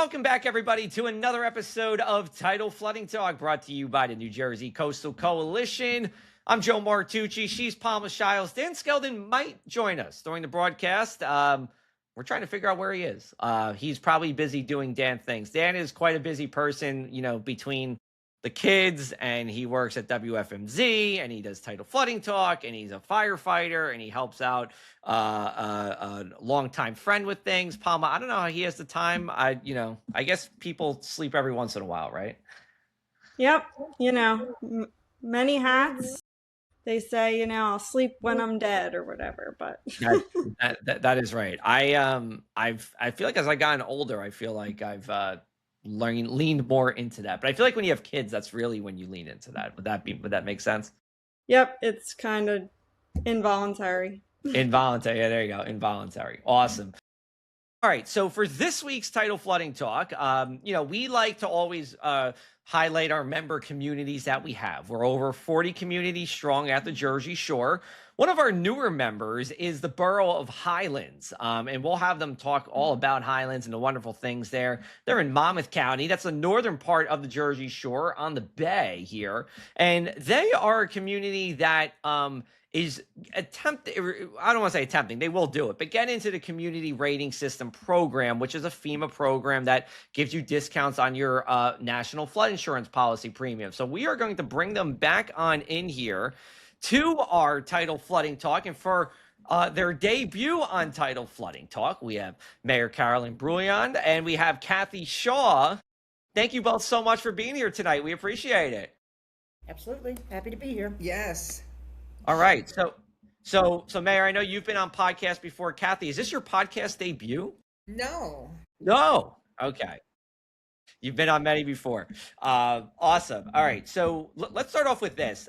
Welcome back, everybody, to another episode of Tidal Flooding Talk, brought to you by the New Jersey Coastal Coalition. I'm Joe Martucci. She's Palma Shiles. Dan Skeldon might join us during the broadcast. We're trying to figure out where he is. He's probably busy doing Dan things. Dan is quite a busy person, between the kids, and he works at WFMZ, and he does Tidal Flooding Talk, and he's a firefighter, and he helps out a longtime friend with things. Palma, I don't know how he has the time. I guess people sleep every once in a while, right? Yep. Many hats. They say, I'll sleep when I'm dead or whatever, but that is right. I feel like as I've gotten older, I feel like I've leaned more into that. But I feel like when you have kids, that's really when you lean into that. Would that make sense? Yep, it's kind of involuntary. Involuntary. Yeah, there you go. Involuntary. Awesome. All right. So for this week's Tidal Flooding Talk, we like to always highlight our member communities that we have. We're over 40 communities strong at the Jersey Shore. One of our newer members is the borough of Highlands, and we'll have them talk all about Highlands and the wonderful things there. They're in Monmouth County. That's the northern part of the Jersey Shore on the bay here, and they are a community that is I don't want to say attempting, they will do it, but get into the community rating system program, which is a FEMA program that gives you discounts on your national flood insurance policy premium. So we are going to bring them back on in here to our Tidal Flooding Talk. And for their debut on Tidal Flooding Talk, we have Mayor Carolyn Brouillon and we have Kathy Shaw. Thank you both so much for being here tonight. We appreciate it. Absolutely. Happy to be here. Yes. All right. So Mayor, I know you've been on podcasts before. Kathy, is this your podcast debut? No. Okay. You've been on many before. Awesome. All right. So let's start off with this.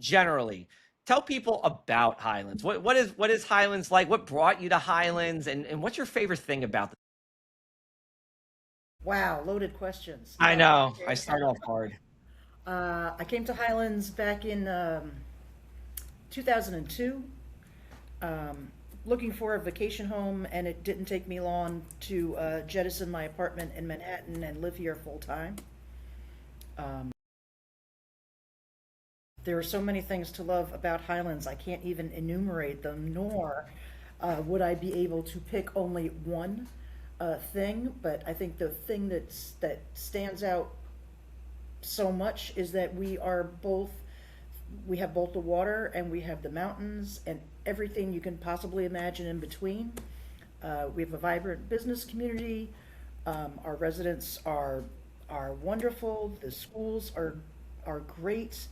Generally, tell people about Highlands. What is Highlands like? What brought you to Highlands? And what's your favorite thing about them? Wow, loaded questions. I know. I start off hard. I came to Highlands back in 2002, looking for a vacation home, and it didn't take me long to jettison my apartment in Manhattan and live here full time. There are so many things to love about Highlands, I can't even enumerate them, nor would I be able to pick only one thing, but I think the thing that stands out so much is that we have both the water and we have the mountains and everything you can possibly imagine in between. We have a vibrant business community. Our residents are wonderful. The schools are great.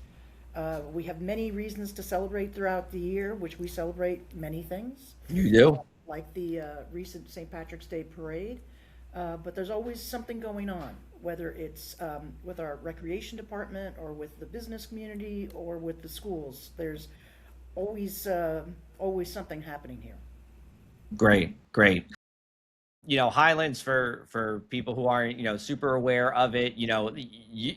We have many reasons to celebrate throughout the year, which we celebrate many things. You do? Like the recent St. Patrick's Day parade. But there's always something going on, whether it's with our recreation department or with the business community or with the schools. There's always something happening here. Great. Highlands, for people who aren't, super aware of it,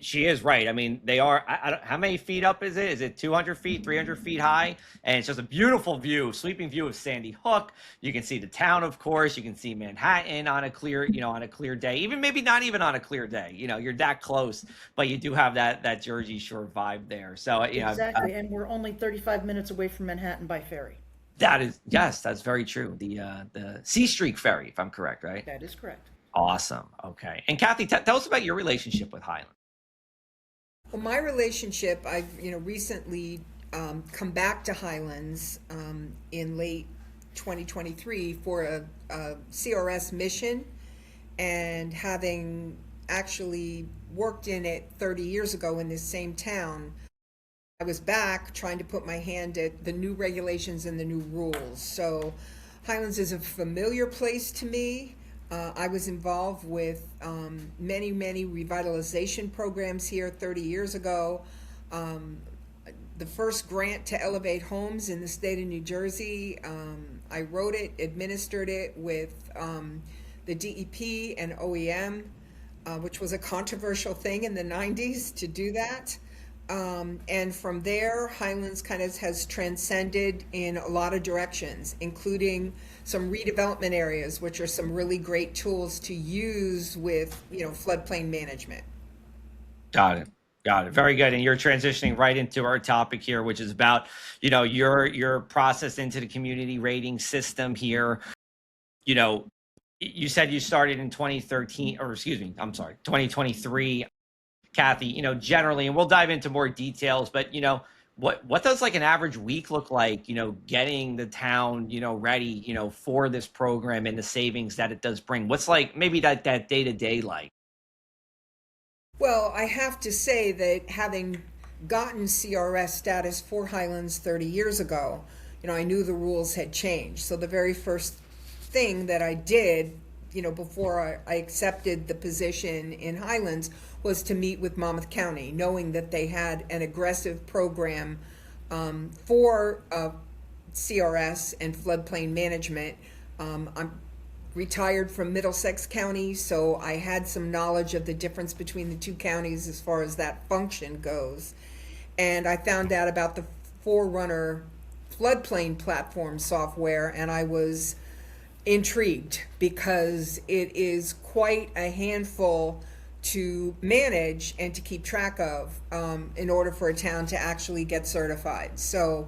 she is right. I mean, they are, how many feet up is it? Is it 200 feet, 300 feet high? And it's just a beautiful view, sweeping view of Sandy Hook. You can see the town, of course. You can see Manhattan on a clear, on a clear day, even maybe not even on a clear day. You're that close, but you do have that Jersey Shore vibe there. So, exactly. And we're only 35 minutes away from Manhattan by ferry. Yes, that's very true. The Sea Streak ferry, if I'm correct, right? That is correct. Awesome. Okay. And Kathy, tell us about your relationship with Highlands. Well, my relationship, I've recently come back to Highlands in late 2023 for a CRS mission, and having actually worked in it 30 years ago in this same town, I was back trying to put my hand at the new regulations and the new rules. So Highlands is a familiar place to me. I was involved with many revitalization programs here 30 years ago. The first grant to elevate homes in the state of New Jersey, I wrote it, administered it with the DEP and OEM, which was a controversial thing in the 90s to do that. And from there, Highlands kind of has transcended in a lot of directions, including some redevelopment areas, which are some really great tools to use with, floodplain management. Got it. Got it. Very good. And you're transitioning right into our topic here, which is about, your process into the community rating system here. You said you started in 2013, or excuse me, I'm sorry, 2023, Kathy, generally, and we'll dive into more details, but, what does like an average week look like, getting the town, ready, for this program and the savings that it does bring? What's like maybe that day to day like? Well, I have to say that having gotten CRS status for Highlands 30 years ago, I knew the rules had changed. So the very first thing that I did, before I accepted the position in Highlands was to meet with Monmouth County, knowing that they had an aggressive program for CRS and floodplain management. I'm retired from Middlesex County, so I had some knowledge of the difference between the two counties as far as that function goes. And I found out about the Forerunner floodplain platform software, and I was intrigued because it is quite a handful to manage and to keep track of in order for a town to actually get certified. So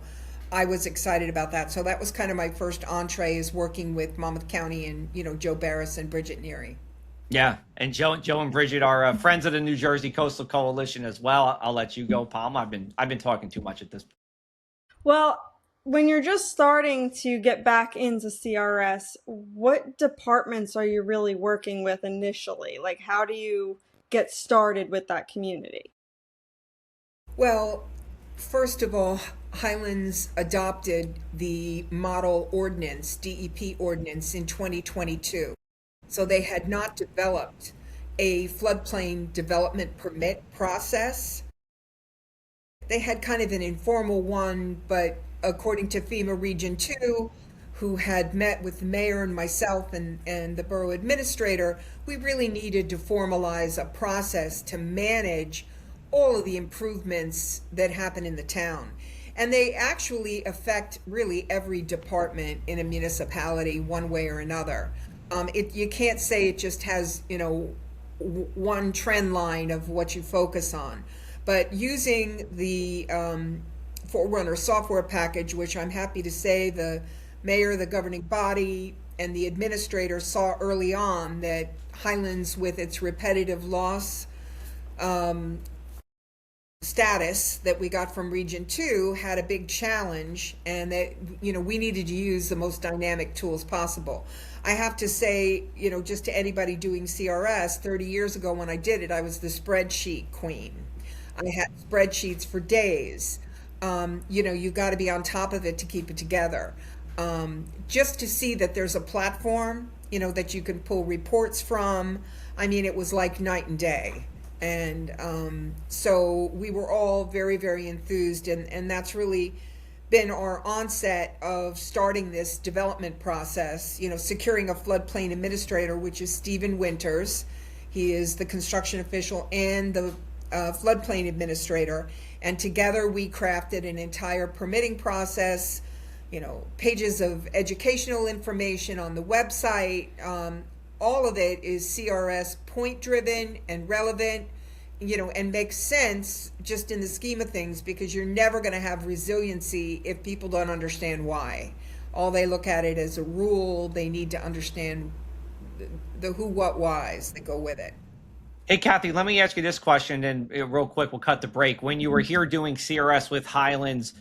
I was excited about that. So that was kind of my first entree, is working with Monmouth County and, Joe Barris and Bridget Neary. Yeah, and Joe and Bridget are friends of the New Jersey Coastal Coalition as well. I'll let you go, Palm. I've been talking too much at this point. Well, when you're just starting to get back into CRS, what departments are you really working with initially? Like, how do you get started with that community? Well, first of all, Highlands adopted the model ordinance, DEP ordinance, in 2022. So they had not developed a floodplain development permit process. They had kind of an informal one, but according to FEMA Region 2, who had met with the mayor and myself and the borough administrator, we really needed to formalize a process to manage all of the improvements that happen in the town. And they actually affect really every department in a municipality one way or another. You can't say it just has, one trend line of what you focus on. But using the Forerunner software package, which I'm happy to say the mayor, the governing body, and the administrator saw early on that Highlands, with its repetitive loss status that we got from Region 2, had a big challenge, and that we needed to use the most dynamic tools possible. I have to say, just to anybody doing CRS, 30 years ago when I did it, I was the spreadsheet queen. I had spreadsheets for days. You've got to be on top of it to keep it together. Just to see that there's a platform, that you can pull reports from, it was like night and day. And so we were all very, very enthused, and that's really been our onset of starting this development process, securing a floodplain administrator, which is Stephen Winters. He is the construction official and the floodplain administrator, and together we crafted an entire permitting process, pages of educational information on the website. All of it is CRS point driven and relevant, and makes sense just in the scheme of things, because you're never going to have resiliency if people don't understand why. All they look at it as a rule. They need to understand the who, what, whys that go with it. Hey, Kathy, let me ask you this question, and real quick, we'll cut the break. When you were here doing CRS with Highlands,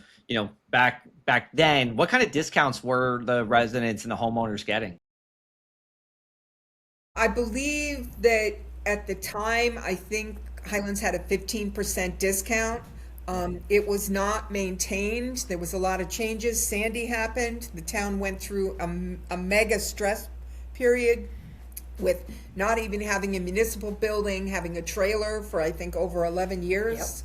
back then, what kind of discounts were the residents and the homeowners getting? I believe that at the time, I think Highlands had a 15% discount. It was not maintained. There was a lot of changes. Sandy happened. The town went through a mega stress period with not even having a municipal building, having a trailer for, I think, over 11 years.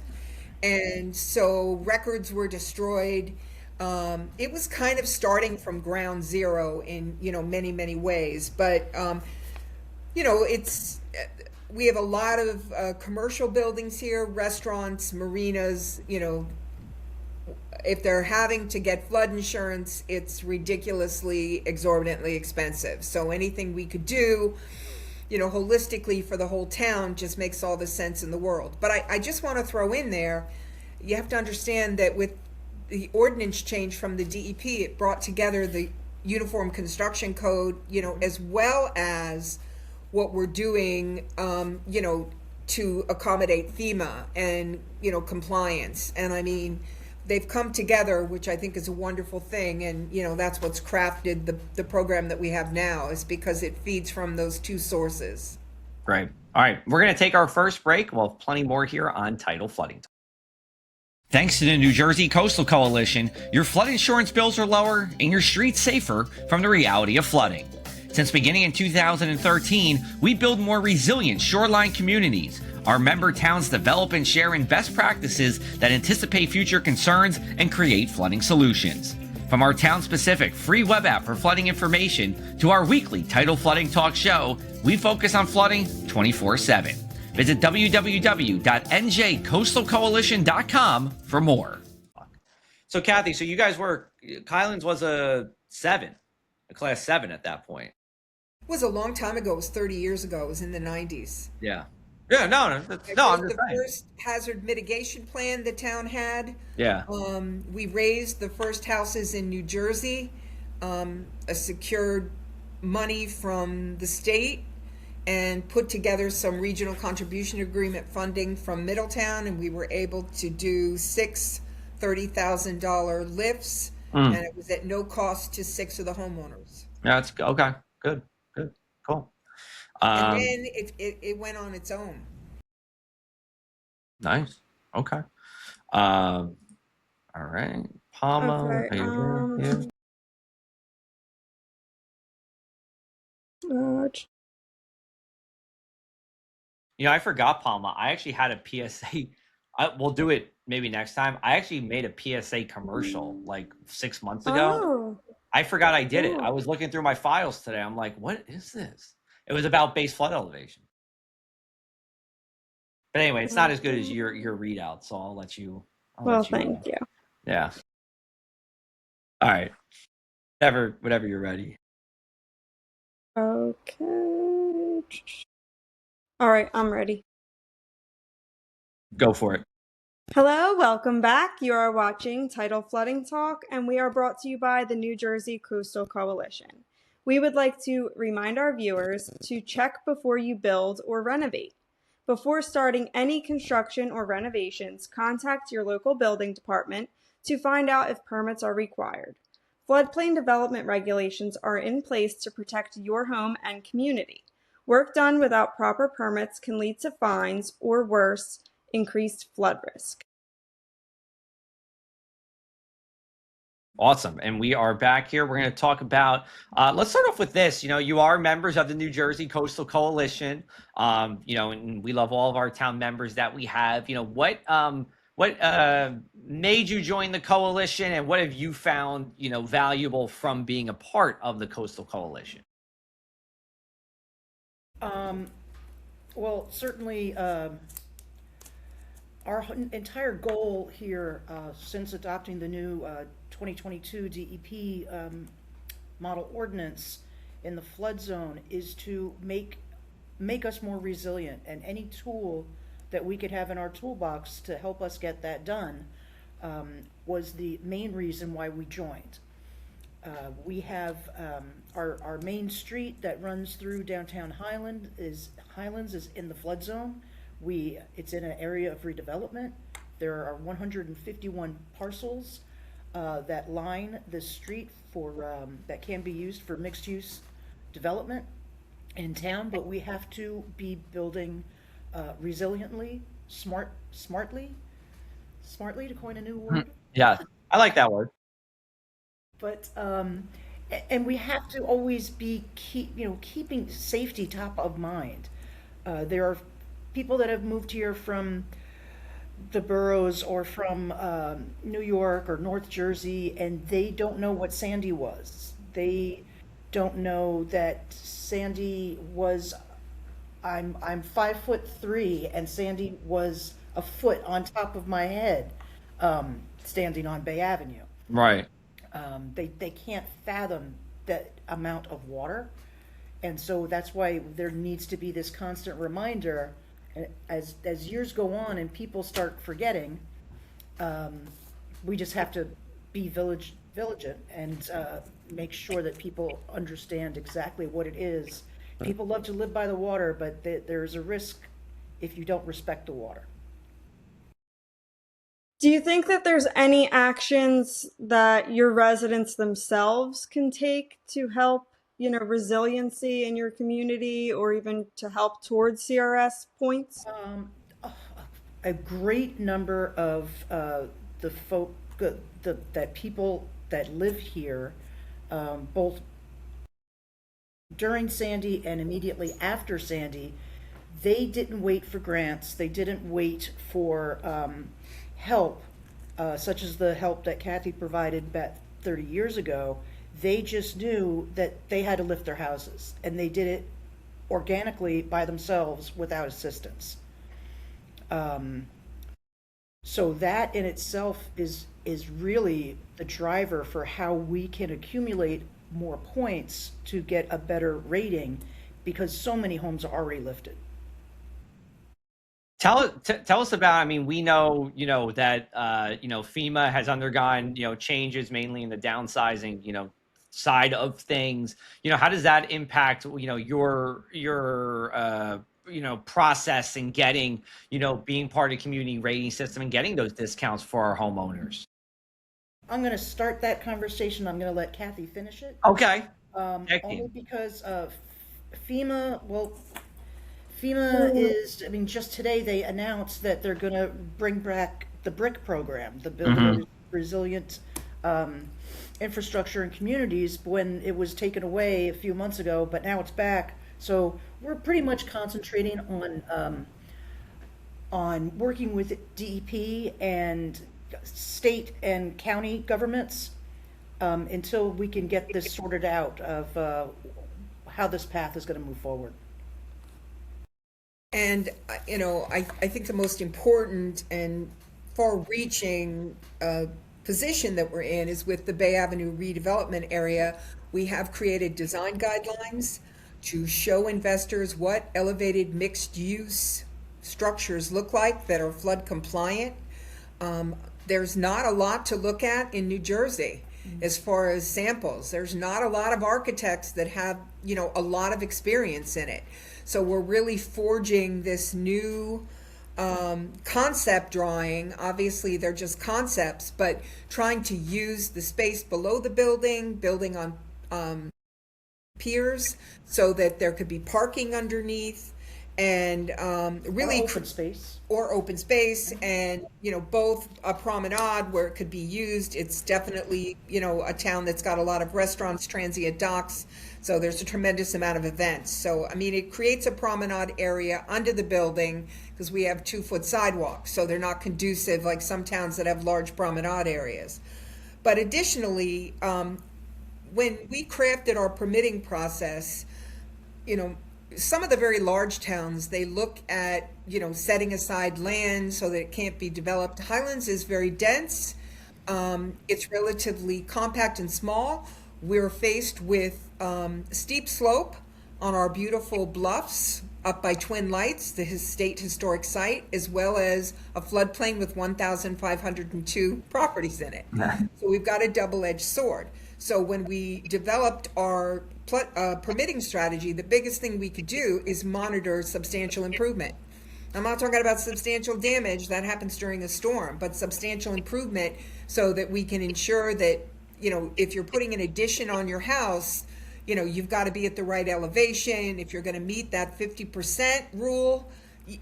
Yep. And so records were destroyed. It was kind of starting from ground zero in, many, many ways. But, it's we have a lot of commercial buildings here, restaurants, marinas. If they're having to get flood insurance, it's ridiculously, exorbitantly expensive. So anything we could do, holistically for the whole town just makes all the sense in the world. But I just want to throw in there, you have to understand that with the ordinance change from the DEP, it brought together the Uniform Construction Code, as well as what we're doing, to accommodate FEMA and, compliance. And I mean, they've come together, which I think is a wonderful thing. And, that's what's crafted the program that we have now, is because it feeds from those two sources. Great. All right. We're going to take our first break. We'll have plenty more here on Tidal Flooding Talk. Thanks to the New Jersey Coastal Coalition, your flood insurance bills are lower and your streets safer from the reality of flooding. Since beginning in 2013, we build more resilient shoreline communities. Our member towns develop and share in best practices that anticipate future concerns and create flooding solutions. From our town-specific free web app for flooding information to our weekly Tidal Flooding Talk show, we focus on flooding 24/7. Visit www.njcoastalcoalition.com for more. So Kathy, you guys Highlands was a class 7 at that point. It was a long time ago. It was 30 years ago. It was in the 90s. Yeah. Yeah, no, I'm just the saying. First hazard mitigation plan the town had. Yeah. We raised the first houses in New Jersey, secured money from the state, and put together some regional contribution agreement funding from Middletown, and we were able to do 6 $30,000 lifts, and it was at no cost to 6 of the homeowners. Yeah, that's okay. Good, cool. And then it went on its own. Nice. Okay. All right. Palma. Okay, I forgot Palma. I actually had a PSA. We'll do it maybe next time. I actually made a PSA commercial like 6 months ago. Oh. I forgot I did it. I was looking through my files today. I'm like, what is this? It was about base flood elevation. But anyway, it's not as good as your readout, so I'll let you. Thank you. Yeah. All right. Whatever you're ready. Okay. All right, I'm ready. Go for it. Hello, welcome back. You are watching Tidal Flooding Talk, and we are brought to you by the New Jersey Coastal Coalition. We would like to remind our viewers to check before you build or renovate. Before starting any construction or renovations, contact your local building department to find out if permits are required. Floodplain development regulations are in place to protect your home and community. Work done without proper permits can lead to fines or worse, increased flood risk. Awesome. And we are back here. We're going to talk about, let's start off with this. You are members of the New Jersey Coastal Coalition, and we love all of our town members that we have. What made you join the coalition, and what have you found, valuable from being a part of the Coastal Coalition? Well, certainly, our entire goal here, since adopting the new 2022 DEP model ordinance in the flood zone, is to make us more resilient, and any tool that we could have in our toolbox to help us get that done was the main reason why we joined. We have our main street that runs through downtown Highlands is in the flood zone. It's in an area of redevelopment. There are 151 parcels that line this street that can be used for mixed use development in town, but we have to be building resiliently, smartly, to coin a new word. Yeah, I like that word. But and we have to always be keeping safety top of mind. There are people that have moved here from the boroughs or from New York or North Jersey, and they don't know what Sandy was. They don't know that Sandy was I'm 5'3", and Sandy was a foot on top of my head, standing on Bay Avenue. Right. They can't fathom that amount of water. And so that's why there needs to be this constant reminder as years go on and people start forgetting. We just have to be vigilant and make sure that people understand exactly what it is. People love to live by the water, but there's a risk if you don't respect the water. Do you think that there's any actions that your residents themselves can take to help, resiliency in your community or even to help towards CRS points? A great number of the folk, that people that live here, both during Sandy and immediately after Sandy, they didn't wait for grants. They didn't wait for help, such as the help that Kathy provided back 30 years ago. They just knew that they had to lift their houses, and they did it organically by themselves without assistance. So that in itself is really the driver for how we can accumulate more points to get a better rating, because so many homes are already lifted. Tell us about, I mean, we know, that, FEMA has undergone, changes mainly in the downsizing, side of things. How does that impact, your process in getting, being part of the community rating system and getting those discounts for our homeowners? I'm going to start that conversation. I'm going to let Kathy finish it. Okay. Only because FEMA is, I mean, just today they announced that they're going to bring back the BRIC program, the Building Resilient Infrastructure in Communities, when it was taken away a few months ago, but now it's back. So we're pretty much concentrating on working with DEP and state and county governments until we can get this sorted out of how this path is going to move forward. And, I think the most important and far-reaching position that we're in is with the Bay Avenue redevelopment area. We have created design guidelines to show investors what elevated mixed-use structures look like that are flood compliant. There's not a lot to look at in New Jersey as far as samples. There's not a lot of architects that have, a lot of experience in it. So we're really forging this new concept drawing. Obviously, they're just concepts, but trying to use the space below the building on piers so that there could be parking underneath, and really open space and both a promenade where it could be used. It's definitely a town that's got a lot of restaurants, transient docks, so there's a tremendous amount of events. So I mean, it creates a promenade area under the building because we have 2-foot sidewalks, so they're not conducive like some towns that have large promenade areas. But additionally, when we crafted our permitting process, some of the very large towns, they look at, setting aside land so that it can't be developed. Highlands is very dense. It's relatively compact and small. We're faced with steep slope on our beautiful bluffs up by Twin Lights, the state historic site, as well as a floodplain with 1,502 properties in it. So we've got a double-edged sword. So when we developed our permitting strategy, the biggest thing we could do is monitor substantial improvement. I'm not talking about substantial damage that happens during a storm, but substantial improvement so that we can ensure that, if you're putting an addition on your house, you've got to be at the right elevation. If you're going to meet that 50% rule,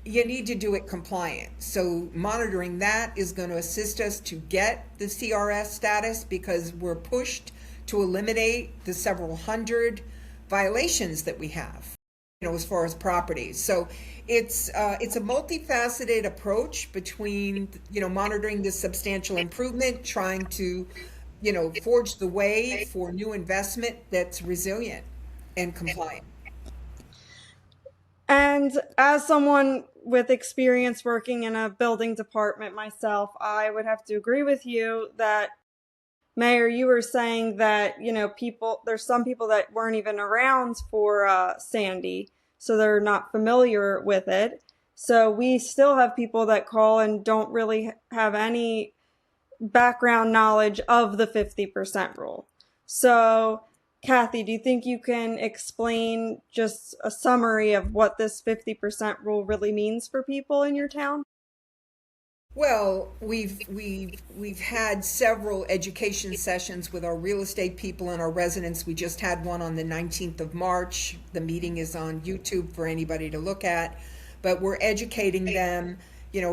you need to do it compliant. So monitoring that is going to assist us to get the CRS status, because we're pushed to eliminate the several hundred violations that we have, as far as properties. So it's a multifaceted approach between, monitoring this substantial improvement, trying to, forge the way for new investment that's resilient and compliant. And as someone with experience working in a building department myself, I would have to agree with you that, Mayor, you were saying that, there's some people that weren't even around for Sandy, so they're not familiar with it. So we still have people that call and don't really have any background knowledge of the 50% rule. So, Kathy, do you think you can explain just a summary of what this 50% rule really means for people in your town? Well, we've had several education sessions with our real estate people and our residents. We just had one on the 19th of March. The meeting is on YouTube for anybody to look at. But we're educating them,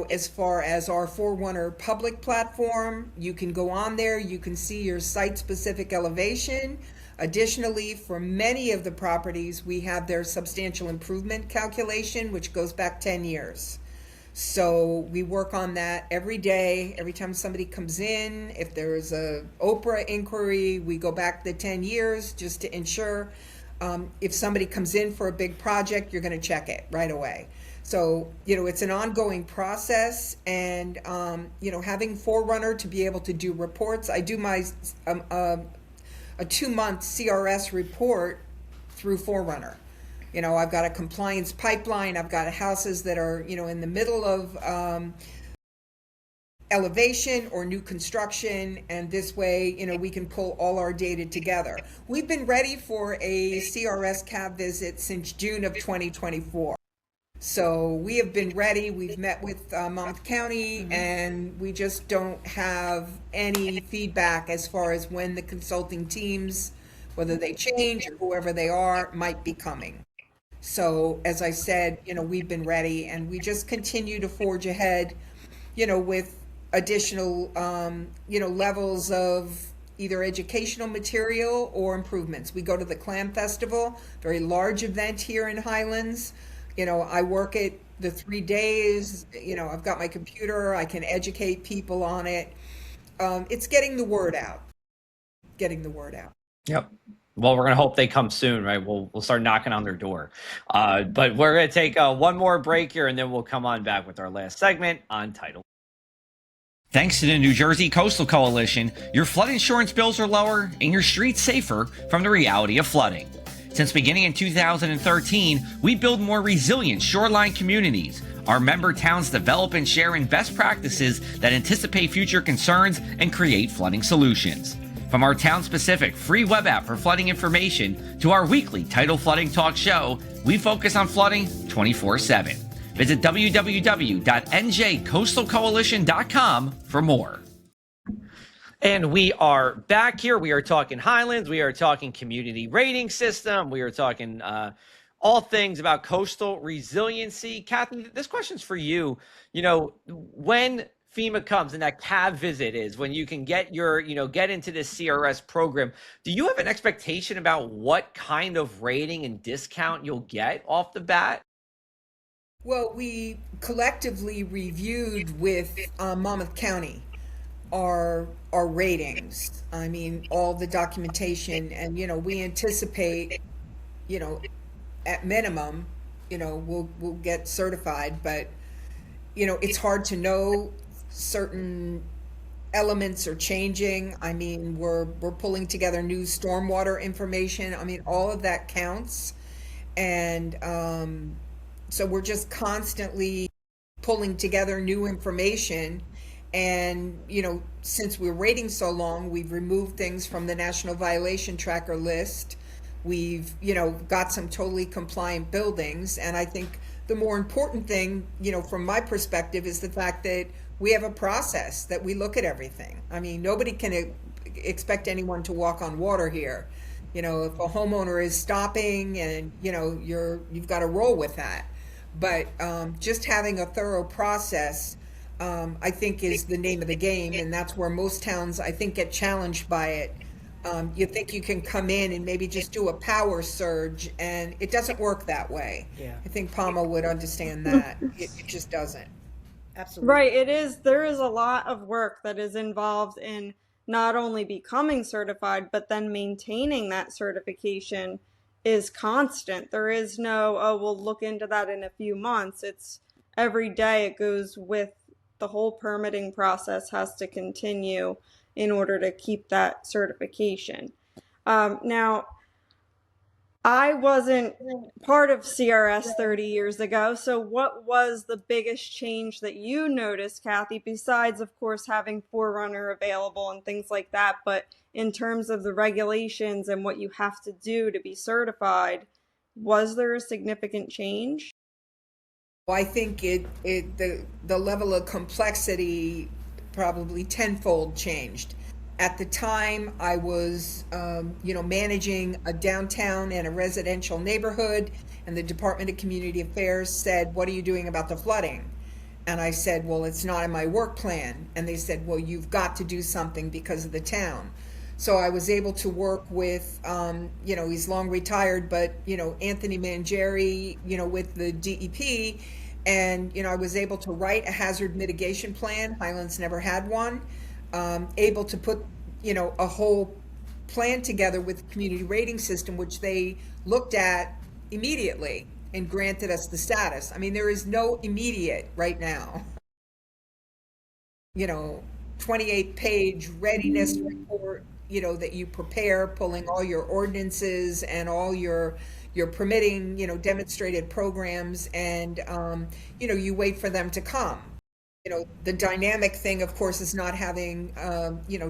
as far as our Forerunner public platform. You can go on there, you can see your site-specific elevation. Additionally, for many of the properties, we have their substantial improvement calculation, which goes back 10 years. So we work on that every day. Every time somebody comes in, if there's a Oprah inquiry, we go back the 10 years just to ensure if somebody comes in for a big project, you're going to check it right away. So, it's an ongoing process, and, having Forerunner to be able to do reports. I do my a 2-month CRS report through Forerunner. I've got a compliance pipeline. I've got houses that are, in the middle of elevation or new construction. And this way, we can pull all our data together. We've been ready for a CRS cab visit since June of 2024. So we have been ready. We've met with Monmouth County, and we just don't have any feedback as far as when the consulting teams, whether they change or whoever they are, might be coming. So as I said, we've been ready, and we just continue to forge ahead, with additional, levels of either educational material or improvements. We go to the Clam Festival, very large event here in Highlands. I work it the 3 days. I've got my computer. I can educate people on it. It's getting the word out. Yep. Well, we're going to hope they come soon, right? We'll start knocking on their door. But we're going to take one more break here, and then we'll come on back with our last segment on Tidal. Thanks to the New Jersey Coastal Coalition, your flood insurance bills are lower and your streets safer from the reality of flooding. Since beginning in 2013, we build more resilient shoreline communities. Our member towns develop and share in best practices that anticipate future concerns and create flooding solutions. From our town-specific free web app for flooding information to our weekly Tidal Flooding Talk show, we focus on flooding 24/7. Visit www.njcoastalcoalition.com for more. And we are back here. We are talking Highlands. We are talking community rating system. We are talking all things about coastal resiliency. Kathy, this question's for you. When FEMA comes and that cab visit is when you can get get into this CRS program, do you have an expectation about what kind of rating and discount you'll get off the bat? Well, we collectively reviewed with Monmouth County our ratings. I mean, all the documentation, and we anticipate, at minimum, we'll get certified, but it's hard to know. Certain elements are changing. I mean, we're pulling together new stormwater information. I mean, all of that counts, and so we're just constantly pulling together new information. And, since we're rating so long, we've removed things from the National Violation Tracker list. We've, got some totally compliant buildings. And I think the more important thing, from my perspective, is the fact that we have a process that we look at everything. I mean, nobody can expect anyone to walk on water here. If a homeowner is stopping and, you've got to roll with that. But just having a thorough process, I think, is the name of the game, and that's where most towns, I think, get challenged by it. You think you can come in and maybe just do a power surge, and it doesn't work that way. Yeah. I think Palma would understand that. It just doesn't. Absolutely. Right. There is a lot of work that is involved in not only becoming certified, but then maintaining that certification is constant. There is no, oh, we'll look into that in a few months. It's every day it goes with the whole permitting process has to continue in order to keep that certification. Now, I wasn't part of CRS 30 years ago, so what was the biggest change that you noticed, Kathy, besides, of course, having Forerunner available and things like that, but in terms of the regulations and what you have to do to be certified, was there a significant change? Well, I think the level of complexity probably tenfold changed. At the time, I was, managing a downtown and a residential neighborhood, and the Department of Community Affairs said, "What are you doing about the flooding?" And I said, "Well, it's not in my work plan." And they said, "Well, you've got to do something because of the town." So I was able to work with, he's long retired, but, Anthony Mangieri, with the DEP. And, I was able to write a hazard mitigation plan. Highlands never had one. Able to put, a whole plan together with the community rating system, which they looked at immediately and granted us the status. I mean, there is no immediate right now, 28-page readiness report, that you prepare, pulling all your ordinances and all your permitting, demonstrated programs, and, you wait for them to come. The dynamic thing, of course, is not having,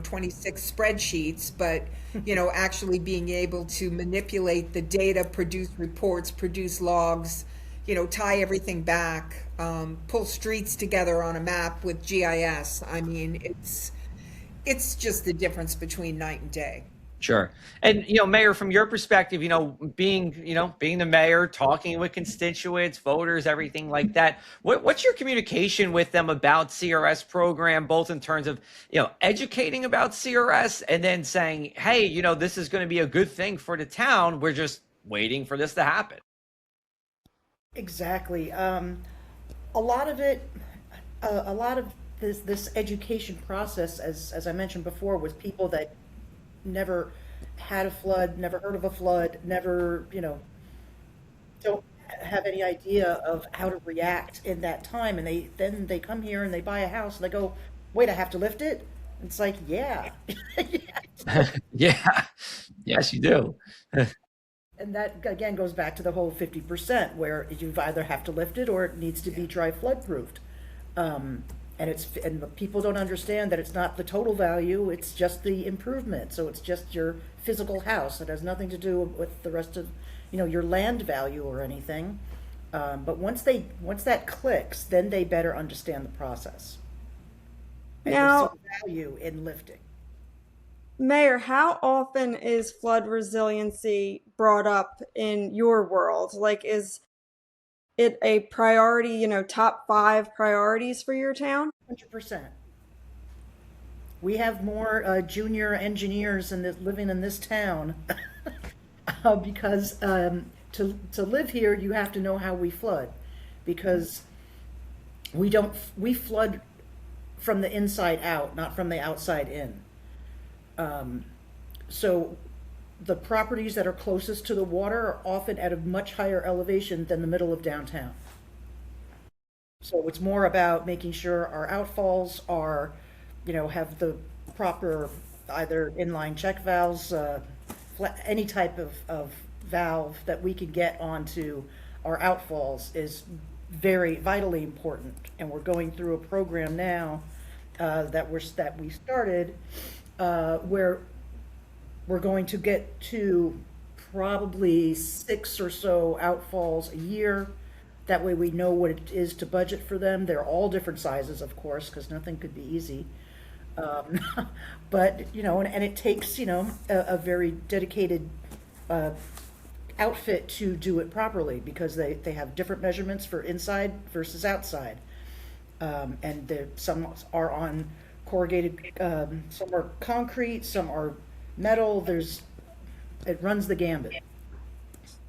26 spreadsheets, but, actually being able to manipulate the data, produce reports, produce logs, tie everything back, pull streets together on a map with GIS. I mean, it's just the difference between night and day. Sure. And, Mayor, from your perspective, being the mayor, talking with constituents, voters, everything like that, what's your communication with them about CRS program, both in terms of, educating about CRS and then saying, hey, this is going to be a good thing for the town. We're just waiting for this to happen. Exactly. A lot of this education process, as I mentioned before, with people that never had a flood, never heard of a flood, never, don't have any idea of how to react in that time. And they come here and they buy a house and they go, wait, I have to lift it? It's like, yeah. Yeah. Yes, you do. And that, again, goes back to the whole 50%, where you either have to lift it or it needs to be dry flood proofed. And people don't understand that it's not the total value, it's just the improvement. So it's just your physical house. It has nothing to do with the rest of, your land value or anything. But once that clicks, then they better understand the process. And Now, there's some value in lifting. Mayor, how often is flood resiliency brought up in your world? Like, is it a priority, top 5 priorities for your town? 100%. We have more junior engineers living in this town because to live here, you have to know how we flood, because we flood from the inside out, not from the outside in. So the properties that are closest to the water are often at a much higher elevation than the middle of downtown. So it's more about making sure our outfalls are, have the proper either inline check valves, any type of valve that we can get onto our outfalls is very vitally important. And we're going through a program now that we started where we're going to get to probably 6 or so outfalls a year. That way we know what it is to budget for them. They're all different sizes, of course, because nothing could be easy. But, and it takes, a very dedicated outfit to do it properly, because they have different measurements for inside versus outside. And some are on corrugated, some are concrete, some are metal. It runs the gambit.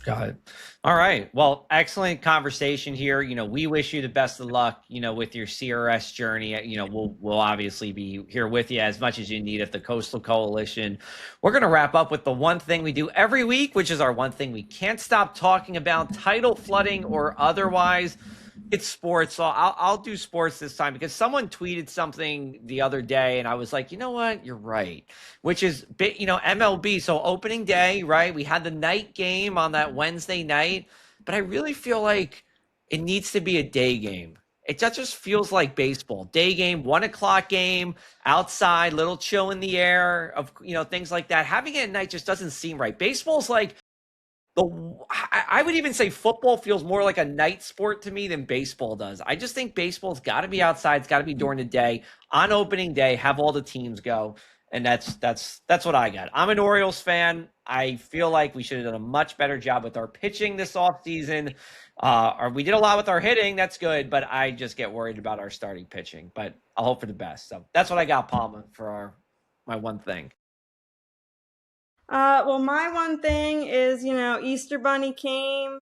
Got it. All right. Well, excellent conversation here. We wish you the best of luck, with your CRS journey. We'll obviously be here with you as much as you need at the Coastal Coalition. We're going to wrap up with the one thing we do every week, which is our one thing we can't stop talking about, tidal flooding or otherwise. It's sports, so I'll do sports this time because someone tweeted something the other day, and I was like, you know what, you're right. Which is, MLB. So opening day, right? We had the night game on that Wednesday night, but I really feel like it needs to be a day game. It just feels like baseball. Day game, 1:00 game, outside, little chill in the air, of things like that. Having it at night just doesn't seem right. Baseball's like I would even say football feels more like a night sport to me than baseball does. I just think baseball's got to be outside. It's got to be during the day. On opening day, have all the teams go, and that's what I got. I'm an Orioles fan. I feel like we should have done a much better job with our pitching this offseason. We did a lot with our hitting. That's good, but I just get worried about our starting pitching. But I'll hope for the best. So that's what I got, Palma, for my one thing. Well, my one thing is, Easter Bunny came,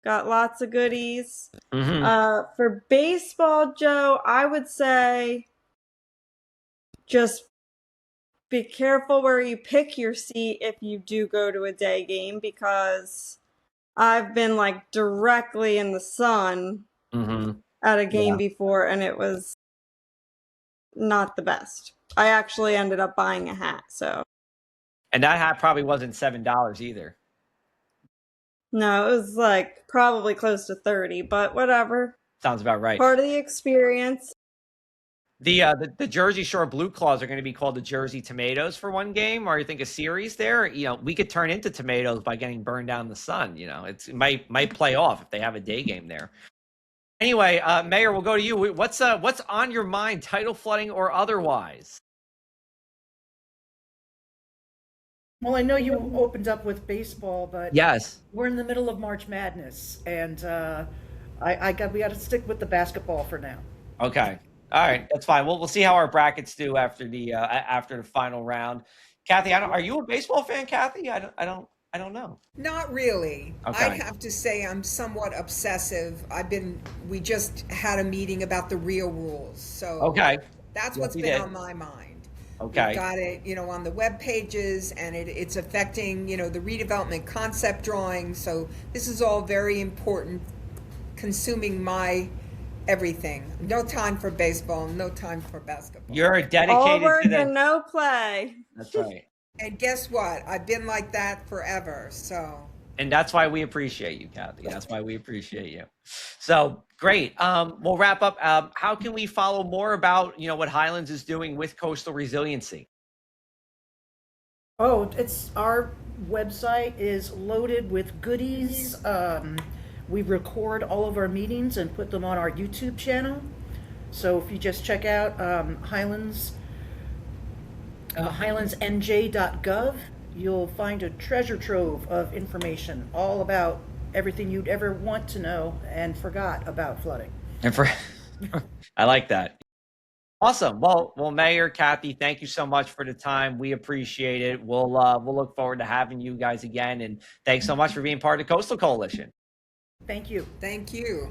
got lots of goodies. Mm-hmm. For baseball, Joe, I would say just be careful where you pick your seat if you do go to a day game, because I've been like directly in the sun at a game before, and it was not the best. I actually ended up buying a hat, so. And that hat probably wasn't $7 either. No, it was like probably close to 30, but whatever. Sounds about right. Part of the experience. The Jersey Shore Blue Claws are going to be called the Jersey Tomatoes for one game, or you think a series there? We could turn into tomatoes by getting burned down in the sun. It might play off if they have a day game there. Anyway, Mayor, we'll go to you. What's on your mind, tidal flooding or otherwise? Well, I know you opened up with baseball, but yes, we're in the middle of March Madness, and we got to stick with the basketball for now. Okay, all right, that's fine. We'll see how our brackets do after the final round. Kathy, are you a baseball fan, Kathy? I don't know. Not really. Okay. I'd have to say I'm somewhat obsessive. We just had a meeting about the real rules, so okay, that's what's been on my mind. Okay. We've got it, on the web pages, and it's affecting, the redevelopment concept drawing. So this is all very important, consuming my everything. No time for baseball, no time for basketball. You're dedicated all work to the... and no play. That's right. And guess what? I've been like that forever. So. And that's why we appreciate you, Kathy. That's why we appreciate you. So great. We'll wrap up. How can we follow more about, what Highlands is doing with coastal resiliency? Oh, our website is loaded with goodies. We record all of our meetings and put them on our YouTube channel. So if you just check out Highlands, highlandsnj.gov, you'll find a treasure trove of information all about everything you'd ever want to know and forgot about flooding. I like that. Awesome. Well, Mayor, Kathy, thank you so much for the time. We appreciate it. We'll look forward to having you guys again. And thanks so much for being part of the Coastal Coalition. Thank you. Thank you.